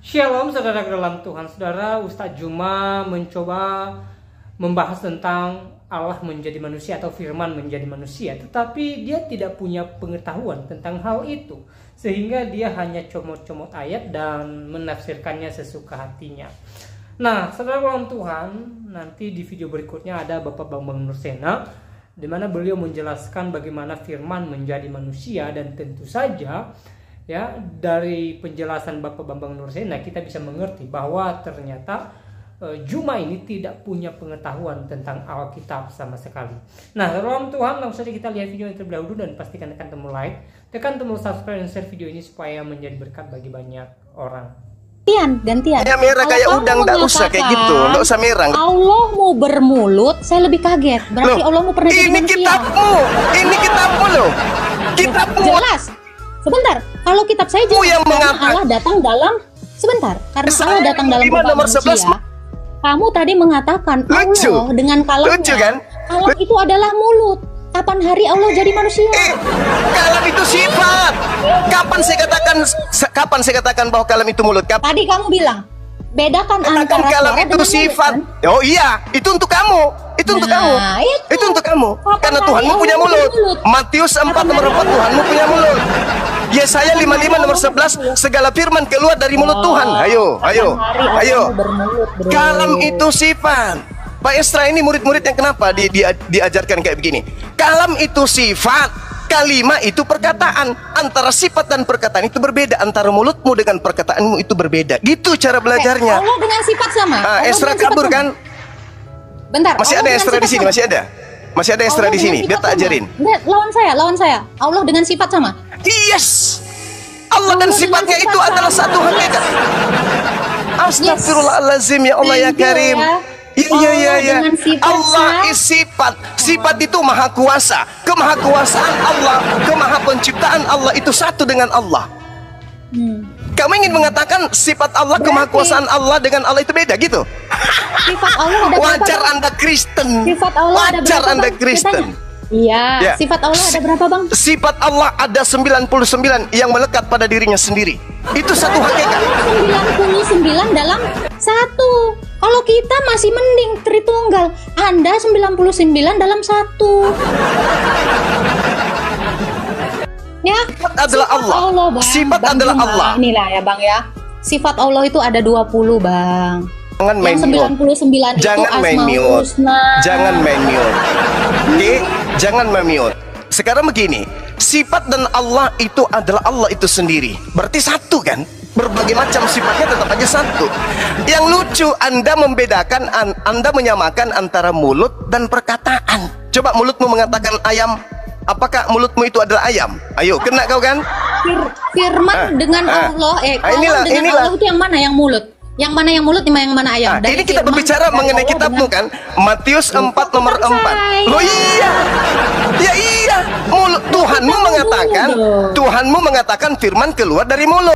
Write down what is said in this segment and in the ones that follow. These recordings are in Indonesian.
Shalom saudara dalam Tuhan. Saudara, Ustadz Juma mencoba membahas tentang Allah menjadi manusia atau firman menjadi manusia, tetapi dia tidak punya pengetahuan tentang hal itu, sehingga dia hanya comot-comot ayat dan menafsirkannya sesuka hatinya. Nah, saudara dalam Tuhan, nanti di video berikutnya ada Bapak Bambang Nursena, di mana beliau menjelaskan bagaimana firman menjadi manusia, dan tentu saja ya, dari penjelasan Bapak Bambang Nursena kita bisa mengerti bahwa ternyata Juma ini tidak punya pengetahuan tentang Alkitab sama sekali. Nah, dalam Tuhan, langsung saja kita lihat video yang terlebih dahulu dan pastikan tekan tombol like, tekan tombol subscribe dan share video ini supaya menjadi berkat bagi banyak orang. Gantian. Ya merah kayak udang, enggak usah kayak gitu, enggak usah merah. Allah mau bermulut, saya lebih kaget. Berarti Allah mau pernah jadi manusia. Ini kitabmu loh. Kitabmu. Jelas. Sebentar, kalau kitab saya jelas yang karena mengatakan Allah datang dalam karena Allah datang dalam nomor 11. manusia. Kamu tadi mengatakan Lucu. Allah dengan kalamnya. Lucu kan? Kalam itu adalah mulut. Kapan hari Allah jadi manusia? Kalam itu sifat. Kapan saya katakan bahwa kalam itu mulut? Tadi kamu bilang bedakan antara kalam suara itu dengan sifat. mulut, kan? Oh iya, itu untuk kamu. Itu untuk kamu. Itu untuk kamu. Karena Tuhanmu punya mulut. Matius 4 nomor 4, Tuhanmu punya mulut. Yesaya 55 nomor 11, segala firman keluar dari mulut Tuhan. Ayo. Kalam itu sifat. Pak Esra ini murid-murid yang kenapa diajarkan kayak begini? Kalam itu sifat, kalimat itu perkataan. Antara sifat dan perkataan itu berbeda. Antara mulutmu dengan perkataanmu itu berbeda. Gitu cara belajarnya. Allah dengan sifat sama. Esra kabur kan? Bentar. Masih ada Esra di sini, masih ada. Masih ada Esra di sini. Biar tak ajarin. Enggak, lawan saya. Allah dengan sifat sama. Yes. Allah dan sifatnya itu adalah satu hakikat. Astagfirullahalazim, ya Allah ya Karim. Iya. Allah is sifat. Sifat itu maha kuasa. Kemahakuasaan Allah, kemaha penciptaan Allah itu satu dengan Allah. Kamu ingin mengatakan sifat Allah, kemahakuasaan Allah dengan Allah itu beda gitu? Sifat Allah ada wajar berapa, Anda Kristen. Sifat Allah wajar ada berapa, Anda Bang? Kristen. Iya, sifat Allah ada berapa, Bang? Sifat Allah ada 99 yang melekat pada dirinya sendiri. Itu satu hakikat. 99 dalam satu. Kalau kita masih mending Tritunggal. Anda 99 dalam satu. Ya, sifat adalah Allah. Sifat adalah Allah. Inilah ya, Bang ya. Sifat Allah itu ada 20, Bang. Jangan main mute. Jangan main mute. Jangan main mute. Oke, jangan main mute. Sekarang begini, sifat dan Allah itu adalah Allah itu sendiri. Berarti satu kan? Berbagai macam sifatnya tetap aja satu. Yang lucu, Anda membedakan, Anda menyamakan antara mulut dan perkataan. Coba mulutmu mengatakan ayam. Apakah mulutmu itu adalah ayam? Ayo, kena kau kan? Firman dengan Allah. Inilah. Allah itu yang mana yang mulut? Yang mana yang mulut, yang mana ayam? Ini kita berbicara mengenai kitabmu kan? Matius 4 nomor 4. Oh iya. Ya iya. Mulut Tuhanmu mengatakan firman keluar dari mulut.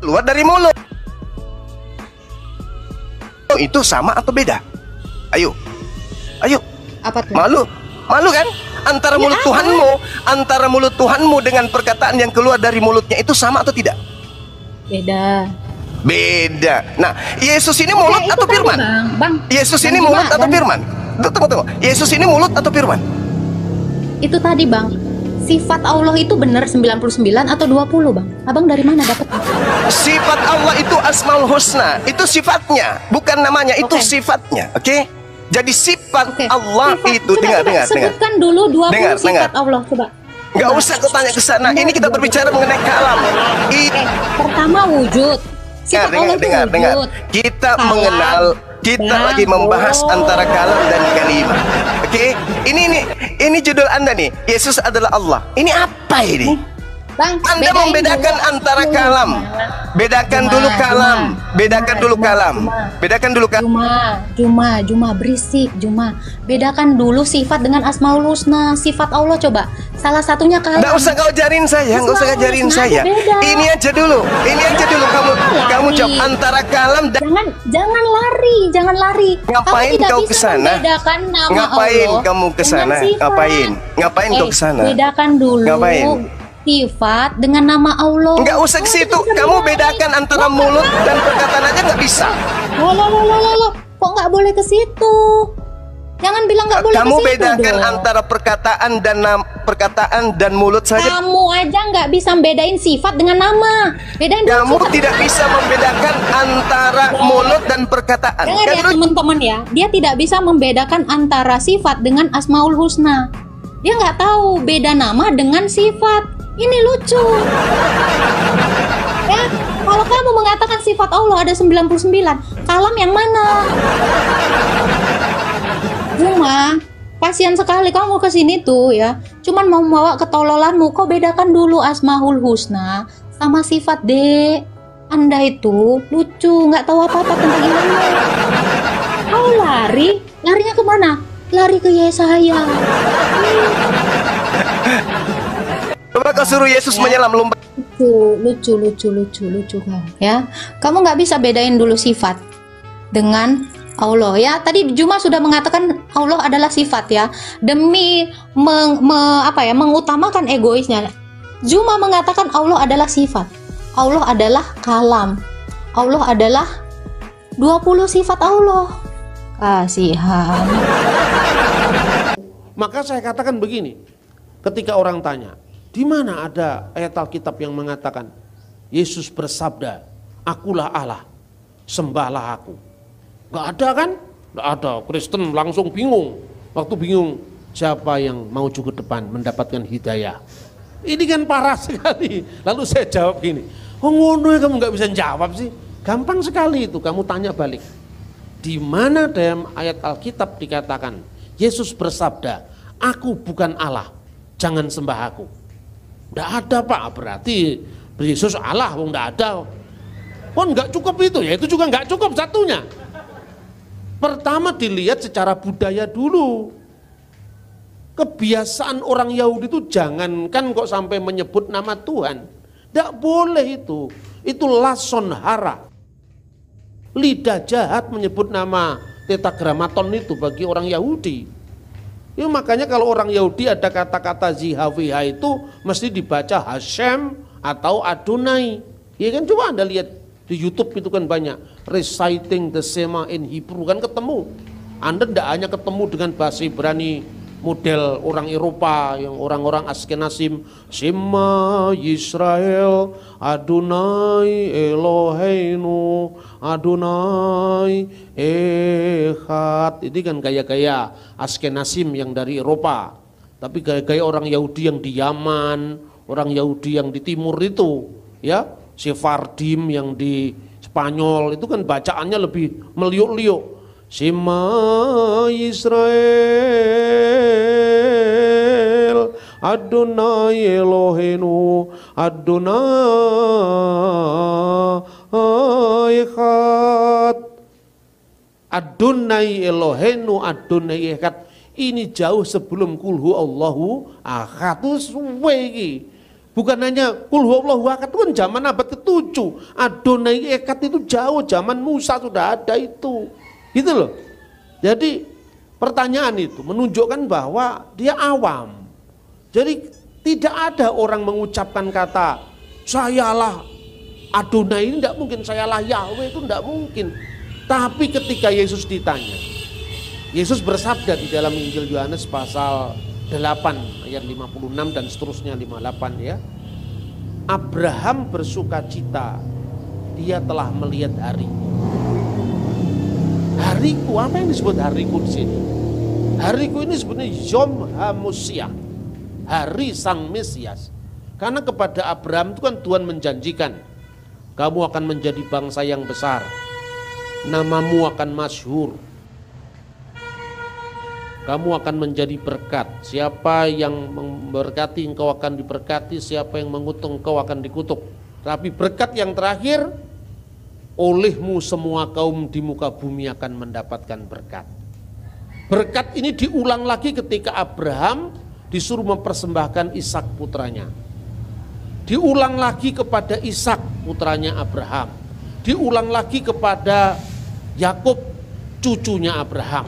Keluar dari mulut. Itu sama atau beda? Ayo. Apa tuh? Malu kan? Antara mulut Tuhanmu dengan perkataan yang keluar dari mulutnya itu sama atau tidak? Beda. Nah, Yesus ini mulut atau firman? Bang. Yesus ini mulut atau firman? Tunggu. Yesus ini mulut atau firman? Itu tadi, Bang. Sifat Allah itu benar 99 atau 20, Bang? Abang dari mana dapat? Sifat Allah itu Asmaul Husna. Itu sifatnya, bukan namanya, itu sifatnya. Oke? Jadi sifat Allah itu dengar. Sebutkan dulu 20 sifat Allah, coba. Enggak usah kau tanya ke sana. Ini kita berbicara mengenai kalam. Pertama wujud. Sifat Allah itu wujud. Kita mengenal, kita lagi membahas antara kalam dan kalimat. Oke? Ini judul Anda nih. Yesus adalah Allah. Ini apa ini? Bang, Anda membedakan antara kalam. Bedakan dulu kalam. Juma berisik, Juma. Bedakan dulu sifat dengan Asmaul Husna. Sifat Allah coba. Salah satunya kalam. Nggak usah kau ajarin saya, nggak usah ngajarin saya. Ini aja dulu kamu jawab antara kalam dan jangan lari. Ngapain kau ke sana? Ngapain kamu ke sana? Ngapain kau ke sana? Bedakan dulu. Ngapain? sifat dengan nama Allah. Enggak usah ke situ. Kamu bedakan antara mulut dan perkataan aja nggak bisa. Loh. Kok nggak boleh ke situ? Jangan bilang nggak boleh ke situ. Kamu bedakan dong. antara perkataan dan mulut saja. Kamu aja nggak bisa bedain sifat dengan nama. Bedain dulu Kamu sifat. tidak bisa membedakan antara mulut dan perkataan. Dengar Kan ya lu- teman-teman ya, dia tidak bisa membedakan antara sifat dengan Asmaul Husna. Dia nggak tahu beda nama dengan sifat. Ini lucu. Ya, kalau kamu mengatakan sifat Allah ada 99, kalam yang mana? Cuma kasihan sekali kamu kesini tuh ya, cuman mau bawa ketololanmu. Kau bedakan dulu Asmaul Husna sama sifat, Dek. Anda itu lucu, nggak tahu apa-apa tentang ilmu. Kau larinya kemana? Lari ke Yesaya. Coba kau suruh Yesus menyelam lumba. Lucu kau ya. Kamu nggak bisa bedain dulu sifat dengan Allah ya. Tadi Juma sudah mengatakan Allah adalah sifat ya. Demi mengutamakan egoisnya, Juma mengatakan Allah adalah sifat. Allah adalah kalam. Allah adalah 20 sifat Allah. Kasihan. Maka saya katakan begini, ketika orang tanya, di mana ada ayat Alkitab yang mengatakan Yesus bersabda, akulah Allah, sembahlah aku. Gak ada kan? Gak ada. Kristen langsung bingung. Waktu bingung, siapa yang mau ke depan mendapatkan hidayah? Ini kan parah sekali. Lalu saya jawab gini, oh ngono ya kamu gak bisa jawab sih? Gampang sekali itu, kamu tanya balik. Di mana dalam ayat Alkitab dikatakan Yesus bersabda, aku bukan Allah, jangan sembah aku. Tidak ada Pak, berarti Yesus Allah, tidak ada. Oh nggak cukup itu ya, itu juga nggak cukup satunya. Pertama dilihat secara budaya dulu. Kebiasaan orang Yahudi itu jangankan kok sampai menyebut nama Tuhan. Tidak boleh itu lason hara. Lidah jahat menyebut nama tetragramaton itu bagi orang Yahudi. Ya, makanya kalau orang Yahudi ada kata-kata Zihaviha itu mesti dibaca Hashem atau Adonai. Ya kan, coba Anda lihat di YouTube itu kan banyak reciting the Shema in Hebrew, kan ketemu. Anda tidak hanya ketemu dengan bahasa Ibrani model orang Eropa yang orang-orang Askenazim, Shema Yisrael Adonai Eloheinu Adonai Echad. Ini kan gaya-gaya Askenazim yang dari Eropa. Tapi gaya-gaya orang Yahudi yang di Yaman, orang Yahudi yang di timur itu, ya, Sephardim yang di Spanyol itu kan bacaannya lebih meliuk-liuk. Shema Yisrael Adonai Eloheinu Adonai Echad. Adonai Eloheinu Adonai Echad ini jauh sebelum kulhu Allahu Ahad. Itu suwe iki. Bukan hanya kulhu Allahu Ahad, itu kan zaman abad ke-7. Adonai Echad itu jauh, zaman Musa sudah ada itu. Gitu loh. Jadi pertanyaan itu menunjukkan bahwa dia awam. Jadi tidak ada orang mengucapkan kata sayalah Adonai, ini tidak mungkin, sayalah Yahweh, itu tidak mungkin. Tapi ketika Yesus ditanya, Yesus bersabda di dalam Injil Yohanes pasal 8 ayat 56 dan seterusnya 58 ya. Abraham bersukacita, dia telah melihat hari. Hariku, apa yang disebut hariku di sini? Hariku ini sebenarnya Yom HaMoshiach, hari Sang Mesias. Karena kepada Abraham itu kan Tuhan menjanjikan, kamu akan menjadi bangsa yang besar, namamu akan masyhur, kamu akan menjadi berkat. Siapa yang memberkati engkau akan diberkati, siapa yang mengutuk engkau akan dikutuk. Tapi berkat yang terakhir, olehmu semua kaum di muka bumi akan mendapatkan berkat. Berkat ini diulang lagi ketika Abraham disuruh mempersembahkan Ishak putranya. Diulang lagi kepada Ishak putranya Abraham. Diulang lagi kepada Yakub cucunya Abraham.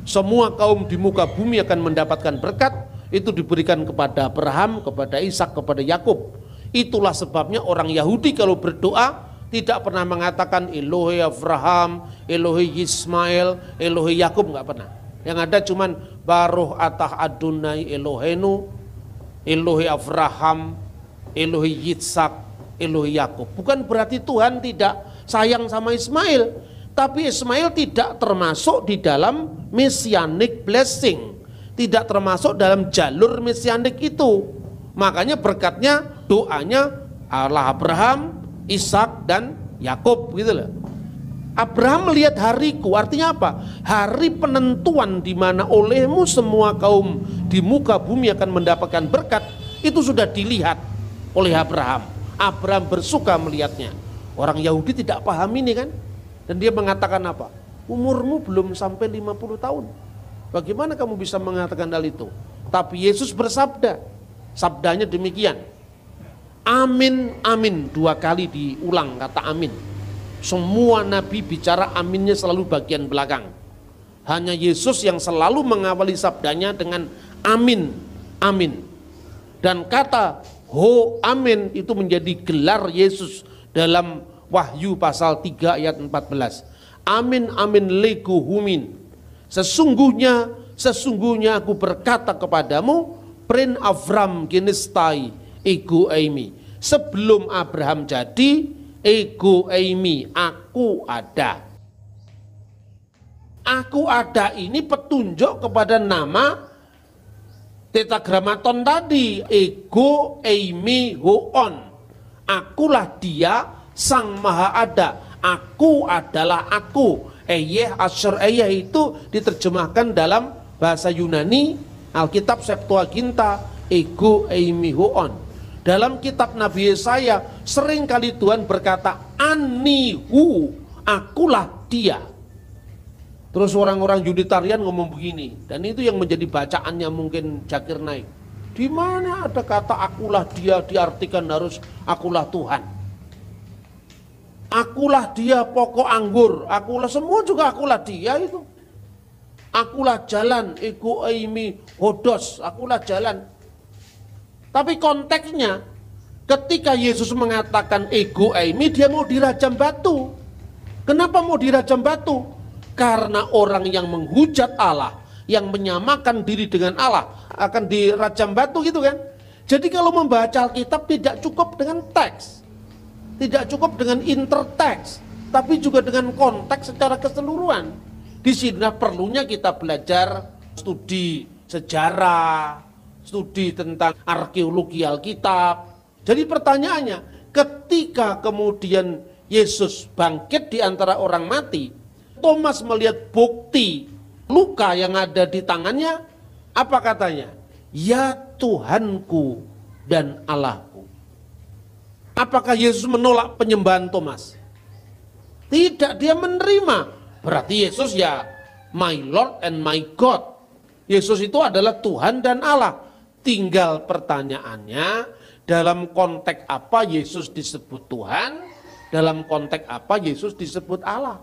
Semua kaum di muka bumi akan mendapatkan berkat. itu diberikan kepada Abraham, kepada Ishak, kepada Yakub. Itulah sebabnya orang Yahudi kalau berdoa tidak pernah mengatakan Elohe Abraham, Elohe Ismail, Elohe Yakub, nggak pernah. Yang ada cuman Baruch atah Adonai Elohenu, Elohe Abraham, Elohe Yitzhak, Elohe Yakub. Bukan berarti Tuhan tidak sayang sama Ismail, tapi Ismail tidak termasuk di dalam messianic blessing, tidak termasuk dalam jalur messianik itu. Makanya berkatnya, doanya Allah Abraham, Ishak dan Yakub gitu loh. Abraham melihat hariku, artinya apa? Hari penentuan di mana olehmu semua kaum di muka bumi akan mendapatkan berkat, itu sudah dilihat oleh Abraham. Abraham bersuka melihatnya. Orang Yahudi tidak paham ini kan? Dan dia mengatakan apa? Umurmu belum sampai 50 tahun. Bagaimana kamu bisa mengatakan hal itu? Tapi Yesus bersabda, sabdanya demikian. Amin, amin, 2 kali diulang kata amin. Semua nabi bicara aminnya selalu bagian belakang. Hanya Yesus yang selalu mengawali sabdanya dengan amin, amin. Dan kata ho amin itu menjadi gelar Yesus dalam Wahyu pasal 3 ayat 14. Amin, amin lego humin. Sesungguhnya aku berkata kepadamu, prin Avram genestai ego eimi. Sebelum Abraham jadi, ego eimi, aku ada. Aku ada ini petunjuk kepada nama tetragramaton tadi, ego eimi hoon. Akulah dia sang maha ada. Aku adalah aku. Eyeh asyur eyeh itu diterjemahkan dalam bahasa Yunani Alkitab Septuaginta ego eimi hoon. Dalam kitab Nabi Yesaya sering kali Tuhan berkata anihu, akulah dia. Terus orang-orang Yuditarian ngomong begini, dan itu yang menjadi bacaannya mungkin Zakir Naik. Di mana ada kata akulah dia diartikan harus akulah Tuhan. Akulah dia pokok anggur, akulah semua juga akulah dia itu. Akulah jalan, ego eimi hodos, akulah jalan. Tapi konteksnya ketika Yesus mengatakan ego eimi, dia mau dirajam batu. Kenapa mau dirajam batu? Karena orang yang menghujat Allah, yang menyamakan diri dengan Allah akan dirajam batu gitu kan. Jadi kalau membaca Alkitab tidak cukup dengan teks, tidak cukup dengan interteks, tapi juga dengan konteks secara keseluruhan. Di sini perlunya kita belajar studi sejarah, studi tentang arkeologi Alkitab. Jadi pertanyaannya, ketika kemudian Yesus bangkit di antara orang mati, Thomas melihat bukti luka yang ada di tangannya, apa katanya? Ya Tuhanku dan Allahku. Apakah Yesus menolak penyembahan Thomas? Tidak, dia menerima. Berarti Yesus ya my Lord and my God. Yesus itu adalah Tuhan dan Allah. Tinggal pertanyaannya, dalam konteks apa Yesus disebut Tuhan, dalam konteks apa Yesus disebut Allah.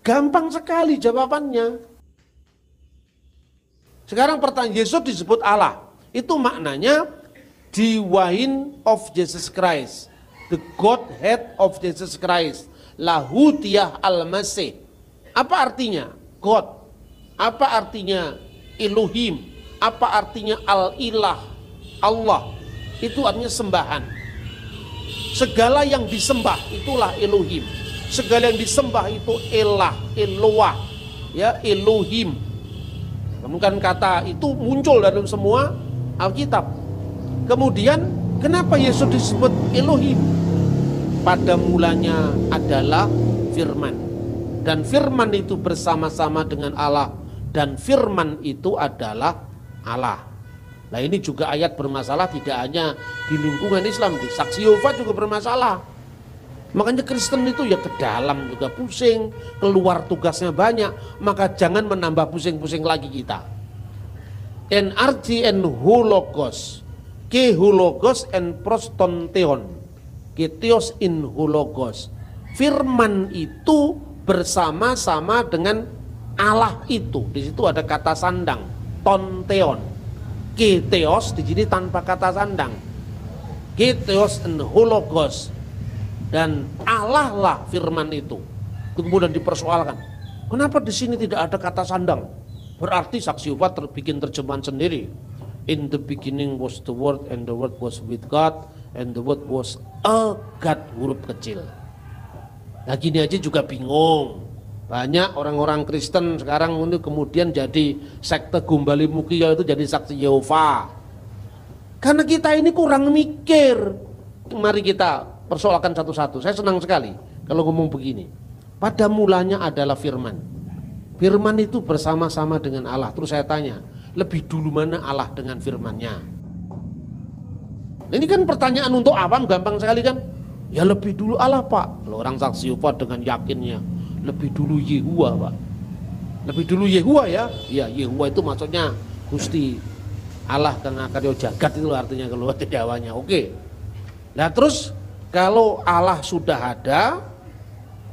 Gampang sekali jawabannya. Sekarang pertanyaan, Yesus disebut Allah. Itu maknanya Divine of Jesus Christ, the Godhead of Jesus Christ, Lahutiyah al-Masih. Apa artinya God? Apa artinya Elohim? Apa artinya Al-Ilah? Allah. Itu artinya sembahan. Segala yang disembah itulah Elohim. Segala yang disembah itu Elah, Eloah, ya Elohim. Kemudian kata itu muncul dalam semua Alkitab. Kemudian kenapa Yesus disebut Elohim? Pada mulanya adalah firman. Dan firman itu bersama-sama dengan Allah. Dan firman itu adalah Allah. Nah ini juga ayat bermasalah tidak hanya di lingkungan Islam. Di Saksi Yehova juga bermasalah. Makanya Kristen itu ya ke dalam juga pusing, keluar tugasnya banyak, maka jangan menambah pusing-pusing lagi kita. NRG and hologos, ke hologos and prostonteon, ke theos in hologos. Firman itu bersama-sama dengan Allah itu. Di situ ada kata sandang, tonteon. Ketheos di sini tanpa kata sandang. Ketheos and hologos. Dan Allah lah firman itu. Kemudian dipersoalkan. Kenapa di sini tidak ada kata sandang? Berarti Saksi Yehova bikin terjemahan sendiri. In the beginning was the word and the word was with God and the word was a God, huruf kecil. Nah gini aja juga bingung. Banyak orang-orang Kristen sekarang ini kemudian jadi sekte Gumbali Mukia itu jadi Saksi Yehova. Karena kita ini kurang mikir. Mari kita persoalkan satu-satu. Saya senang sekali kalau ngomong begini. Pada mulanya adalah firman. Firman itu bersama-sama dengan Allah. Terus saya tanya, lebih dulu mana Allah dengan firman-Nya? Ini kan pertanyaan untuk awam, gampang sekali kan? Ya lebih dulu Allah, Pak. Kalau orang Saksi Yehova dengan yakinnya, lebih dulu Yehuwa, Pak. Lebih dulu Yehuwa ya? Ya, Yehuwa itu maksudnya Gusti Allah karena karyo jagat itu artinya kalau Jawanya. Oke. Nah terus kalau Allah sudah ada,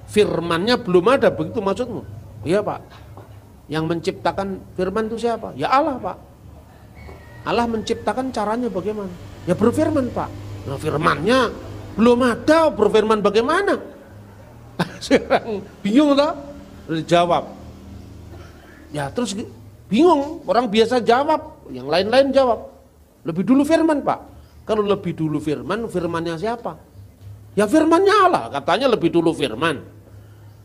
firman-Nya belum ada, begitu maksudmu? Iya Pak. Yang menciptakan firman itu siapa? Ya Allah Pak. Allah menciptakan caranya bagaimana? Ya berfirman Pak. Nah firman-Nya belum ada, berfirman bagaimana? Sekarang bingung tak? Dijawab. Ya terus bingung, orang biasa jawab, yang lain-lain jawab. Lebih dulu firman Pak. Kalau lebih dulu firman, firman-Nya siapa? Ya firman-Nya Allah, katanya lebih dulu firman.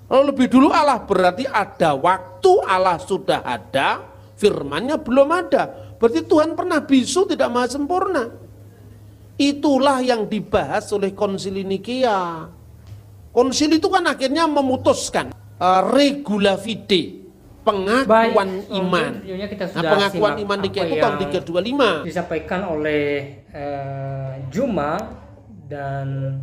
Kalau lebih dulu Allah berarti ada waktu Allah sudah ada, firman-Nya belum ada. Berarti Tuhan pernah bisu, tidak maha sempurna. Itulah yang dibahas oleh Konsili Nikea. Konsil itu kan akhirnya memutuskan regula fide, pengakuan iman. Nah, pengakuan iman Nikea itu tahun 325 disampaikan oleh Juma dan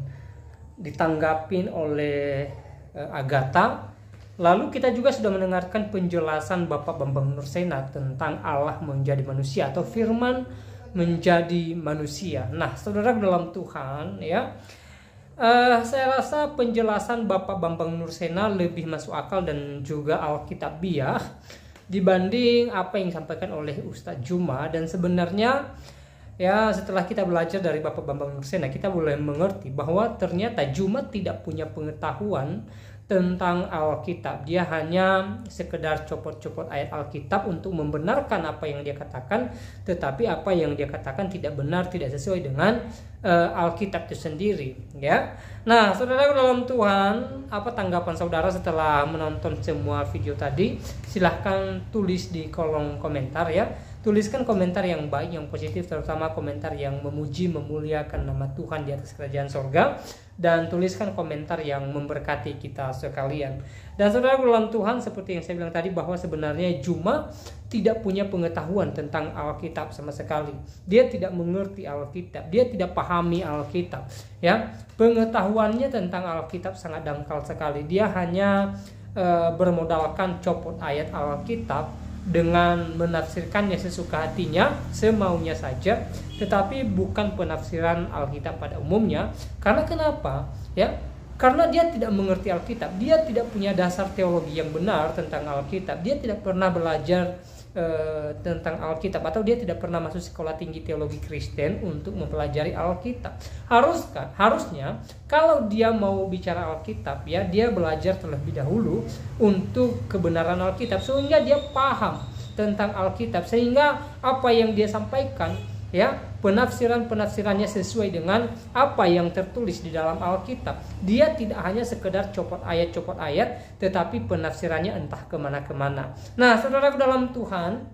ditanggapin oleh Agatha. Lalu kita juga sudah mendengarkan penjelasan Bapak Bambang Nursena tentang Allah menjadi manusia atau firman menjadi manusia. Nah, saudara dalam Tuhan ya, saya rasa penjelasan Bapak Bambang Nursena lebih masuk akal dan juga alkitabiah dibanding apa yang disampaikan oleh Ustadz Juma. Dan sebenarnya ya setelah kita belajar dari Bapak Bambang Nursena, kita boleh mengerti bahwa ternyata Juma tidak punya pengetahuan tentang Alkitab. Dia hanya sekedar copot-copot ayat Alkitab untuk membenarkan apa yang dia katakan, tetapi apa yang dia katakan tidak benar, tidak sesuai dengan Alkitab itu sendiri ya. Nah saudara dalam Tuhan, apa tanggapan saudara setelah menonton semua video tadi? Silahkan tulis di kolom komentar ya. Tuliskan komentar yang baik, yang positif, terutama komentar yang memuji, memuliakan nama Tuhan di atas kerajaan sorga. Dan tuliskan komentar yang memberkati kita sekalian. Dan saudara dalam Tuhan, seperti yang saya bilang tadi, bahwa sebenarnya Juma tidak punya pengetahuan tentang Alkitab sama sekali. Dia tidak mengerti Alkitab, dia tidak pahami Alkitab ya. Pengetahuannya tentang Alkitab sangat dangkal sekali. Dia hanya bermodalkan copot ayat Alkitab dengan menafsirkannya sesuka hatinya, semaunya saja, tetapi bukan penafsiran Alkitab pada umumnya. Karena kenapa? Ya, karena dia tidak mengerti Alkitab, dia tidak punya dasar teologi yang benar tentang Alkitab, dia tidak pernah belajar tentang Alkitab, atau dia tidak pernah masuk sekolah tinggi teologi Kristen untuk mempelajari Alkitab. Harusnya kalau dia mau bicara Alkitab ya, dia belajar terlebih dahulu untuk kebenaran Alkitab sehingga dia paham tentang Alkitab, sehingga apa yang dia sampaikan ya, penafsirannya sesuai dengan apa yang tertulis di dalam Alkitab. Dia tidak hanya sekedar copot ayat, tetapi penafsirannya entah kemana-kemana. Nah, saudara dalam Tuhan,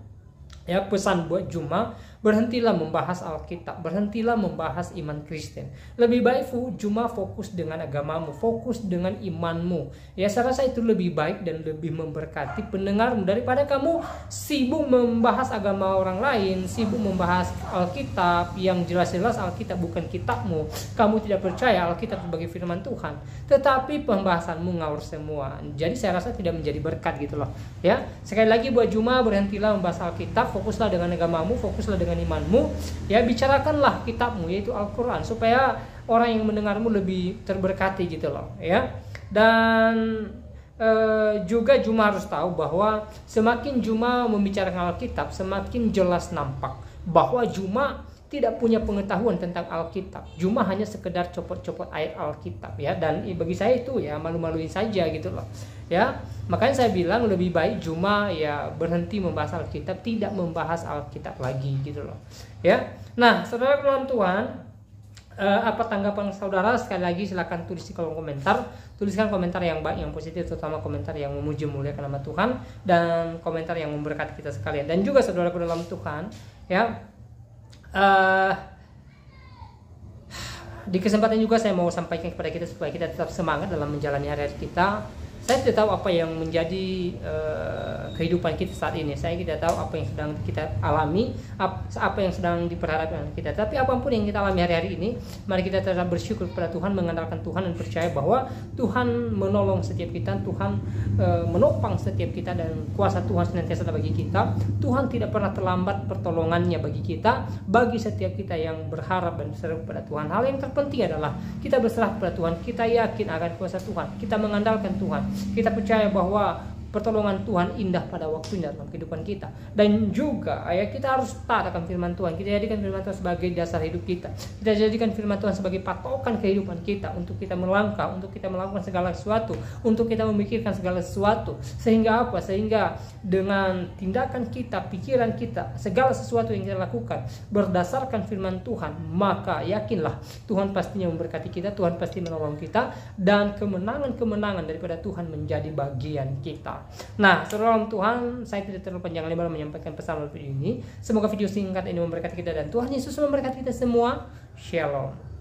ya pesan buat Juma, berhentilah membahas Alkitab, berhentilah membahas iman Kristen. Lebih baik Juma fokus dengan agamamu, fokus dengan imanmu. Ya, saya rasa itu lebih baik dan lebih memberkati pendengarmu daripada kamu sibuk membahas agama orang lain, sibuk membahas Alkitab yang jelas-jelas Alkitab bukan kitabmu. Kamu tidak percaya Alkitab sebagai firman Tuhan, tetapi pembahasanmu ngawur semua. Jadi saya rasa tidak menjadi berkat gitu loh. Ya, sekali lagi buat Juma, berhentilah membahas Alkitab, fokuslah dengan agamamu, fokuslah dengan imanmu, ya bicarakanlah kitabmu yaitu Al-Quran supaya orang yang mendengarmu lebih terberkati gitu loh ya. Dan juga Juma harus tahu bahwa semakin Juma membicarakan Alkitab, semakin jelas nampak bahwa Juma tidak punya pengetahuan tentang Alkitab. Juma hanya sekedar copot-copot ayat Alkitab ya, dan bagi saya itu ya malu-maluin saja gitu loh. Ya, makanya saya bilang lebih baik Juma ya berhenti membahas Alkitab, tidak membahas Alkitab lagi gitu loh. Ya. Nah, saudara dalam Tuhan, apa tanggapan saudara? Sekali lagi silakan tulis di kolom komentar. Tuliskan komentar yang baik, yang positif, terutama komentar yang memuji muliakan nama Tuhan, dan komentar yang memberkati kita sekalian. Dan juga saudaraku dalam Tuhan, ya. Di kesempatan juga saya mau sampaikan kepada kita supaya kita tetap semangat dalam menjalani hari-hari kita. Saya tidak tahu apa yang menjadi kehidupan kita saat ini. Saya tidak tahu apa yang sedang kita alami, apa yang sedang diperhadapkan kita. Tapi apapun yang kita alami hari-hari ini, mari kita tetap bersyukur kepada Tuhan, mengandalkan Tuhan, dan percaya bahwa Tuhan menolong setiap kita, Tuhan menopang setiap kita, dan kuasa Tuhan senantiasa ada bagi kita. Tuhan tidak pernah terlambat pertolongannya bagi kita, bagi setiap kita yang berharap dan berseru kepada Tuhan. Hal yang terpenting adalah kita berserah kepada Tuhan, kita yakin akan kuasa Tuhan, kita mengandalkan Tuhan. Kita percaya bahwa pertolongan Tuhan indah pada waktunya dalam kehidupan kita. Dan juga ya kita harus taat akan firman Tuhan. Kita jadikan firman Tuhan sebagai dasar hidup kita. Kita jadikan firman Tuhan sebagai patokan kehidupan kita, untuk kita melangkah, untuk kita melakukan segala sesuatu, untuk kita memikirkan segala sesuatu. Sehingga apa? Sehingga dengan tindakan kita, pikiran kita, segala sesuatu yang kita lakukan berdasarkan firman Tuhan, maka yakinlah Tuhan pastinya memberkati kita, Tuhan pasti menolong kita, dan kemenangan-kemenangan daripada Tuhan menjadi bagian kita. Nah, saudara dalam Tuhan, saya tidak terlalu panjang lebar menyampaikan pesan dalam video ini. Semoga video singkat ini memberkati kita, dan Tuhan Yesus memberkati kita semua. Shalom.